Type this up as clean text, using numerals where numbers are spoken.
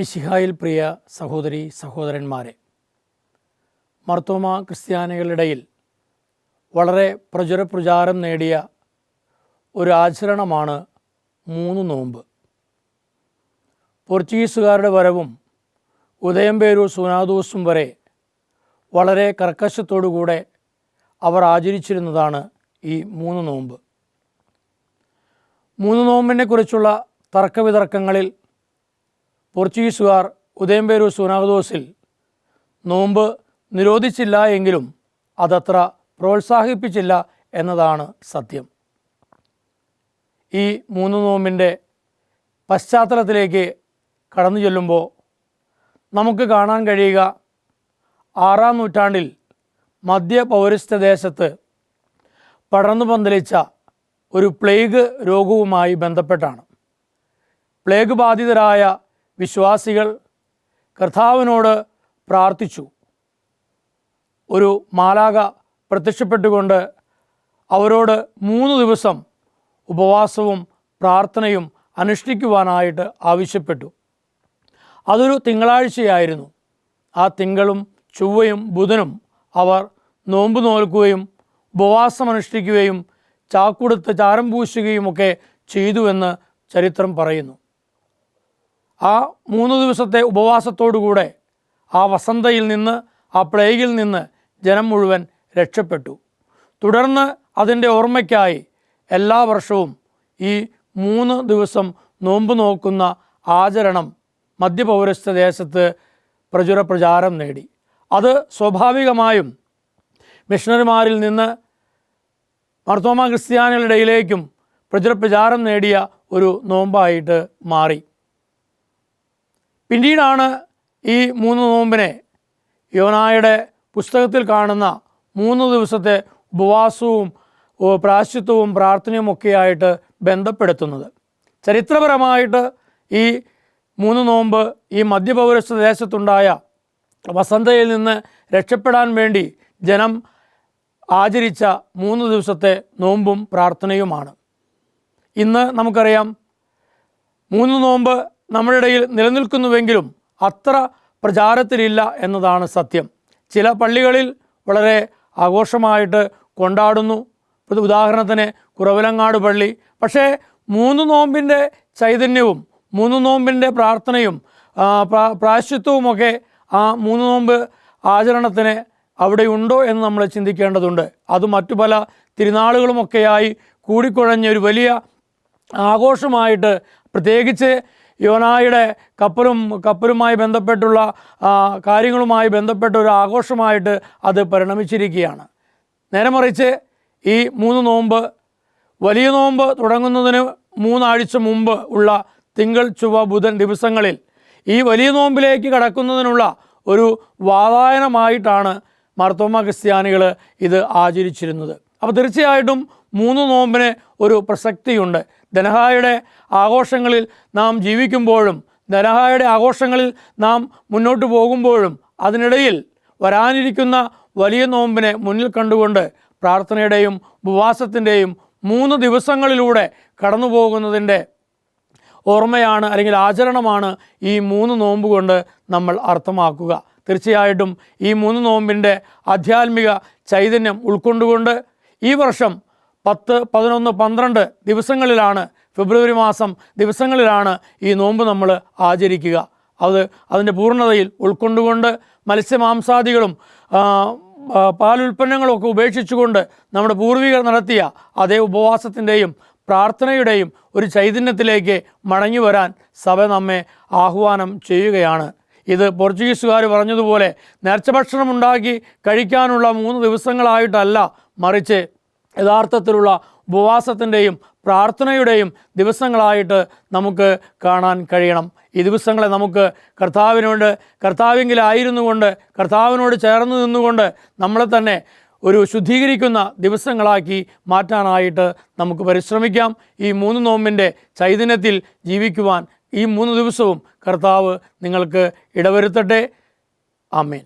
മിശിഹായിൽ പ്രിയ സഹോദരി സഹോദരന്മാരെ, മർത്തോമ ക്രിസ്ത്യാനികളിടയിൽ വളരെ പ്രചാരം നേടിയ ഒരു ആചരണമാണ് മൂന്ന് നോമ്പ്. പോർച്ചുഗീസുകാരുടെ വരവും ഉദയംപേരൂർ സൂനാദൂസും വരെ വളരെ കർക്കശത്തോടുകൂടെ അവർ ആചരിച്ചിരുന്നതാണ് ഈ മൂന്ന് നോമ്പ്. മൂന്ന് നോമ്പിനെക്കുറിച്ചുള്ള തർക്കവിതർക്കങ്ങളിൽ പോർച്ചുഗീസുകാർ ഉദയംപേരൂർ സൂനാദൂസിൽ നോമ്പ് നിരോധിച്ചില്ല എങ്കിലും അതത്ര പ്രോത്സാഹിപ്പിച്ചില്ല എന്നതാണ് സത്യം. ഈ മൂന്ന് നോമ്പിൻ്റെ പശ്ചാത്തലത്തിലേക്ക് കടന്നു ചെല്ലുമ്പോൾ നമുക്ക് കാണാൻ കഴിയുക 6-ാം നൂറ്റാണ്ടിൽ മധ്യ പൗരസ്ത്യ ദേശത്ത് പടർന്നു പന്തലിച്ച ഒരു പ്ലേഗ് രോഗവുമായി ബന്ധപ്പെട്ടാണ്. പ്ലേഗ് ബാധിതരായ വിശ്വാസികൾ കർത്താവിനോട് പ്രാർത്ഥിച്ചു. ഒരു മാലാഖ പ്രത്യക്ഷപ്പെട്ടുകൊണ്ട് അവരോട് 3 ദിവസം ഉപവാസവും പ്രാർത്ഥനയും അനുഷ്ഠിക്കുവാനായിട്ട് ആവശ്യപ്പെട്ടു. അതൊരു തിങ്കളാഴ്ചയായിരുന്നു. ആ തിങ്കളും ചൊവ്വയും ബുധനും അവർ നോമ്പ് നോൽക്കുകയും ഉപവാസം അനുഷ്ഠിക്കുകയും ചാക്കുടുത്ത് ചാരം പൂശുകയുമൊക്കെ ചെയ്തുവെന്ന് ചരിത്രം പറയുന്നു. ആ 3 ദിവസത്തെ ഉപവാസത്തോടുകൂടെ ആ വസന്തയിൽ നിന്ന്, ആ പ്ലേഗിൽ നിന്ന് ജനം മുഴുവൻ രക്ഷപ്പെട്ടു. തുടർന്ന് അതിൻ്റെ ഓർമ്മയ്ക്കായി എല്ലാ വർഷവും ഈ 3 ദിവസം നോമ്പ് നോക്കുന്ന ആചരണം മധ്യപൗരസ്ത്യ ദേശത്ത് പ്രചാരം നേടി. അത് സ്വാഭാവികമായും മിഷണറിമാരിൽ നിന്ന് മർത്തോമ ക്രിസ്ത്യാനികളുടെ ഇടയിലേക്കും പ്രചാരം നേടിയ ഒരു നോമ്പായിട്ട് മാറി. പിന്നീടാണ് ഈ 3 നോമ്പിനെ യോനായുടെ പുസ്തകത്തിൽ കാണുന്ന 3 ദിവസത്തെ ഉപവാസവും പ്രായശ്ചിത്തവും പ്രാർത്ഥനയും ഒക്കെയായിട്ട് ബന്ധപ്പെടുത്തുന്നത്. ചരിത്രപരമായിട്ട് ഈ 3 നോമ്പ് ഈ മധ്യപൗരസ്ത്യ ദേശത്തുണ്ടായ വസന്തയിൽ നിന്ന് രക്ഷപ്പെടാൻ വേണ്ടി ജനം ആചരിച്ച 3 ദിവസത്തെ നോമ്പും പ്രാർത്ഥനയുമാണ്. ഇന്ന് നമുക്കറിയാം 3 നോമ്പ് നമ്മുടെ ഇടയിൽ നിലനിൽക്കുന്നുവെങ്കിലും അത്ര പ്രചാരത്തിലില്ല എന്നതാണ് സത്യം. ചില പള്ളികളിൽ വളരെ ആഘോഷമായിട്ട് കൊണ്ടാടുന്നു. ഉദാഹരണത്തിന് കുറവിലങ്ങാട് പള്ളി. പക്ഷേ 3 നോമ്പിൻ്റെ ചൈതന്യവും 3 നോമ്പിൻ്റെ പ്രാർത്ഥനയും പ്രായശ്ചിത്തവുമൊക്കെ ആ 3 നോമ്പ് ആചരണത്തിന് അവിടെ ഉണ്ടോ എന്ന് നമ്മൾ ചിന്തിക്കേണ്ടതുണ്ട്. അത് മറ്റു പല തിരുനാളുകളുമൊക്കെയായി കൂടിക്കുഴഞ്ഞ ഒരു വലിയ ആഘോഷമായിട്ട്, പ്രത്യേകിച്ച് യോനായുടെ കപ്പലുമായി ബന്ധപ്പെട്ടുള്ള കാര്യങ്ങളുമായി ബന്ധപ്പെട്ട ഒരു ആഘോഷമായിട്ട് അത് പരിണമിച്ചിരിക്കുകയാണ്. നേരെ മറിച്ച് ഈ 3 നോമ്പ്, വലിയ നോമ്പ് തുടങ്ങുന്നതിന് 3 ആഴ്ച മുമ്പ് ഉള്ള തിങ്കൾ ചൊവ്വ ബുധൻ ദിവസങ്ങളിൽ ഈ വലിയ നോമ്പിലേക്ക് കടക്കുന്നതിനുള്ള ഒരു വാതായനമായിട്ടാണ് മർത്തോമ ക്രിസ്ത്യാനികൾ ഇത് ആചരിച്ചിരുന്നത്. അപ്പോൾ തീർച്ചയായിട്ടും 3 നോമ്പിന് ഒരു പ്രസക്തിയുണ്ട്. ദനഹായുടെ ആഘോഷങ്ങളിൽ നാം ജീവിക്കുമ്പോഴും ദനഹായുടെ ആഘോഷങ്ങളിൽ നാം മുന്നോട്ട് പോകുമ്പോഴും അതിനിടയിൽ വരാനിരിക്കുന്ന വലിയ നോമ്പിനെ മുന്നിൽ കണ്ടുകൊണ്ട് പ്രാർത്ഥനയുടെയും ഉപവാസത്തിൻ്റെയും 3 ദിവസങ്ങളിലൂടെ കടന്നു പോകുന്നതിൻ്റെ ഓർമ്മയാണ്, അല്ലെങ്കിൽ ആചരണമാണ് ഈ 3 നോമ്പ് കൊണ്ട് നമ്മൾ അർത്ഥമാക്കുക. തീർച്ചയായിട്ടും ഈ 3 നോമ്പിൻ്റെ ആധ്യാത്മിക ചൈതന്യം ഉൾക്കൊണ്ടുകൊണ്ട് ഈ വർഷം 10, 11, 12 ദിവസങ്ങളിലാണ്, ഫെബ്രുവരി മാസം ദിവസങ്ങളിലാണ് ഈ നോമ്പ് നമ്മൾ ആചരിക്കുക. അതിൻ്റെ പൂർണ്ണതയിൽ ഉൾക്കൊണ്ടുകൊണ്ട് മത്സ്യമാംസാദികളും പാലുൽപ്പന്നങ്ങളൊക്കെ ഉപേക്ഷിച്ചുകൊണ്ട് നമ്മുടെ പൂർവികർ നടത്തിയ അതേ ഉപവാസത്തിൻ്റെയും പ്രാർത്ഥനയുടെയും ഒരു ചൈതന്യത്തിലേക്ക് മടങ്ങി വരാൻ സഭ നമ്മെ ആഹ്വാനം ചെയ്യുകയാണ്. ഇത് പോർച്ചുഗീസുകാർ പറഞ്ഞതുപോലെ നേർച്ച ഭക്ഷണം ഉണ്ടാക്കി കഴിക്കാനുള്ള 3 ദിവസങ്ങളായിട്ടല്ല, മറിച്ച് യഥാർത്ഥത്തിലുള്ള ഉപവാസത്തിൻ്റെയും പ്രാർത്ഥനയുടെയും ദിവസങ്ങളായിട്ട് നമുക്ക് കാണാൻ കഴിയണം. ഈ ദിവസങ്ങളെ നമുക്ക് കർത്താവിങ്കിലായിരുന്നു കൊണ്ട്, കർത്താവിനോട് ചേർന്ന് നിന്നുകൊണ്ട് നമ്മളെ തന്നെ ഒരു ശുദ്ധീകരിക്കുന്ന ദിവസങ്ങളാക്കി മാറ്റാനായിട്ട് നമുക്ക് പരിശ്രമിക്കാം. ഈ 3 നോമ്പിൻ്റെ ചൈതന്യത്തിൽ ജീവിക്കുവാൻ ഈ 3 ദിവസവും കർത്താവ് നിങ്ങൾക്ക് ഇടവരുത്തട്ടെ. ആമേൻ.